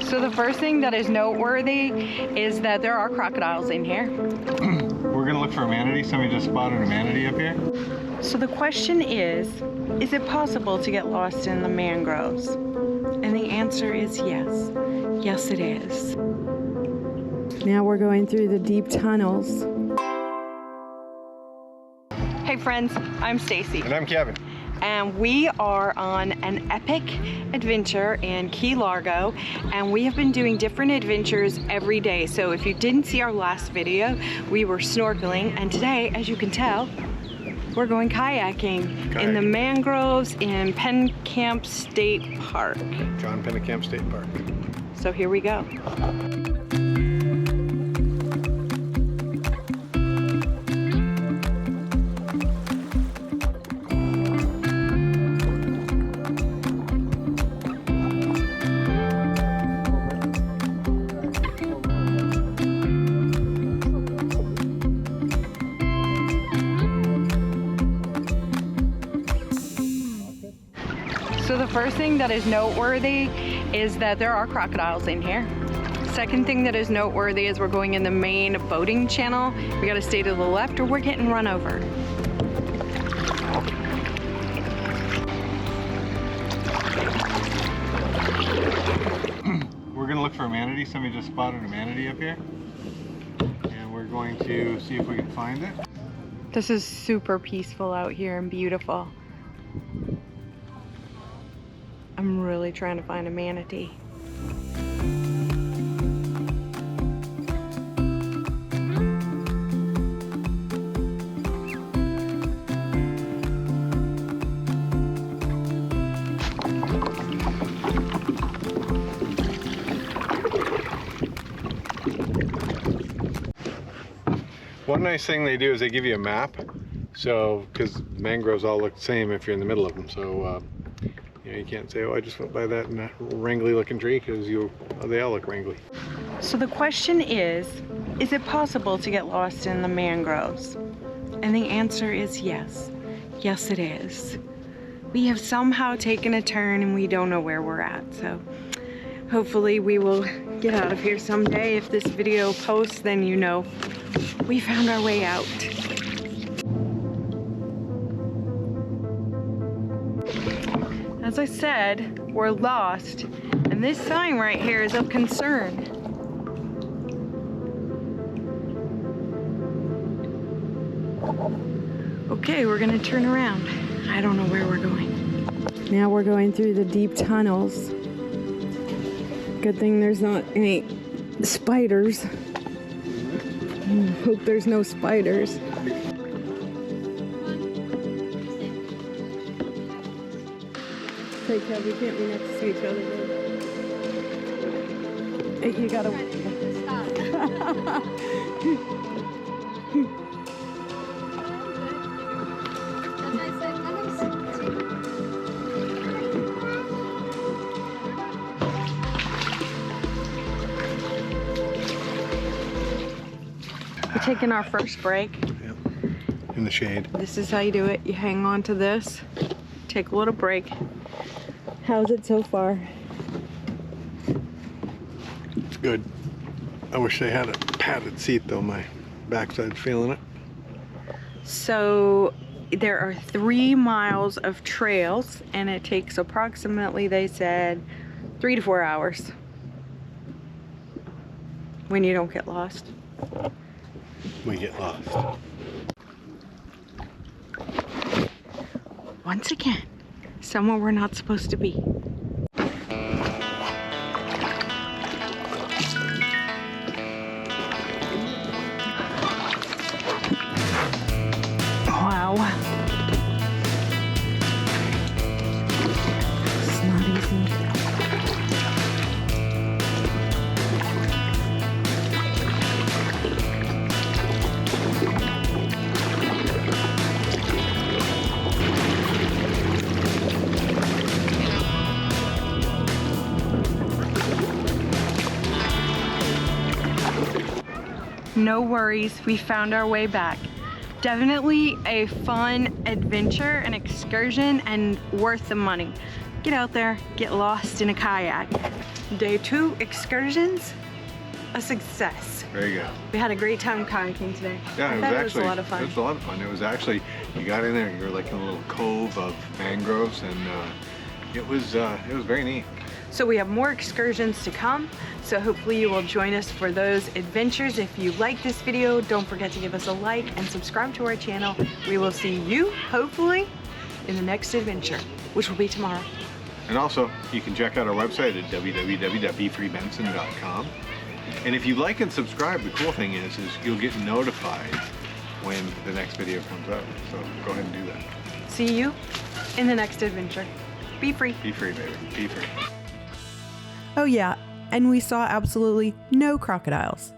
So the first thing that is noteworthy is that there are crocodiles in here. We're gonna look for a manatee. Somebody just spotted a manatee up here. So the question is it possible to get lost in the mangroves? And the answer is yes. Yes, it is. Now we're going through the deep tunnels. Hey friends, I'm Stacy. And I'm Kevin. And we are on an epic adventure in Key Largo, and we have been doing different adventures every day. So if you didn't see our last video, we were snorkeling, and today, as you can tell, we're going kayaking in the mangroves in Pennekamp State Park. John Pennekamp State Park. So here we go. So the first thing that is noteworthy is that there are crocodiles in here. Second thing that is noteworthy is we're going in the main boating channel. We gotta stay to the left or we're getting run over. We're gonna look for a manatee. Somebody just spotted a manatee up here. And we're going to see if we can find it. This is super peaceful out here and beautiful. I'm really trying to find a manatee. One nice thing they do is they give you a map. So, because mangroves all look the same if you're in the middle of them. So, you know, you can't say, oh, I just went by that wrangly looking tree, because they all look wrangly. So the question is it possible to get lost in the mangroves? And the answer is yes. Yes, it is. We have somehow taken a turn and we don't know where we're at. So hopefully we will get out of here someday. If this video posts, then you know we found our way out. As I said, we're lost, and this sign right here is of concern. Okay, we're gonna turn around. I don't know where we're going. Now we're going through the deep tunnels. Good thing there's not any spiders. Hope there's no spiders. Hey, Kev, we can't be next to each other. Hey, you gotta. We're taking our first break. Yep. In the shade. This is how you do it. You hang on to this, take a little break. How's it so far? It's good. I wish they had a padded seat though. My backside's feeling it. So there are 3 miles of trails and it takes approximately, they said, 3 to 4 hours when you don't get lost. We get lost. Once again, somewhere we're not supposed to be. Wow. It's not easy. No worries, we found our way back. Definitely a fun adventure, an excursion, and worth the money. Get out there, get lost in a kayak. Day 2 excursions, a success. Very good. We had a great time kayaking today. Yeah, It was a lot of fun. It was a lot of fun. It was actually, you got in there, you were like in a little cove of mangroves, and it was very neat. So we have more excursions to come, so hopefully you will join us for those adventures. If you like this video, don't forget to give us a like and subscribe to our channel. We will see you, hopefully, in the next adventure, which will be tomorrow. And also, you can check out our website at www.befreebenson.com. And if you like and subscribe, the cool thing is you'll get notified when the next video comes out. So go ahead and do that. See you in the next adventure. Be free. Be free, baby. Be free. Oh yeah, and we saw absolutely no crocodiles.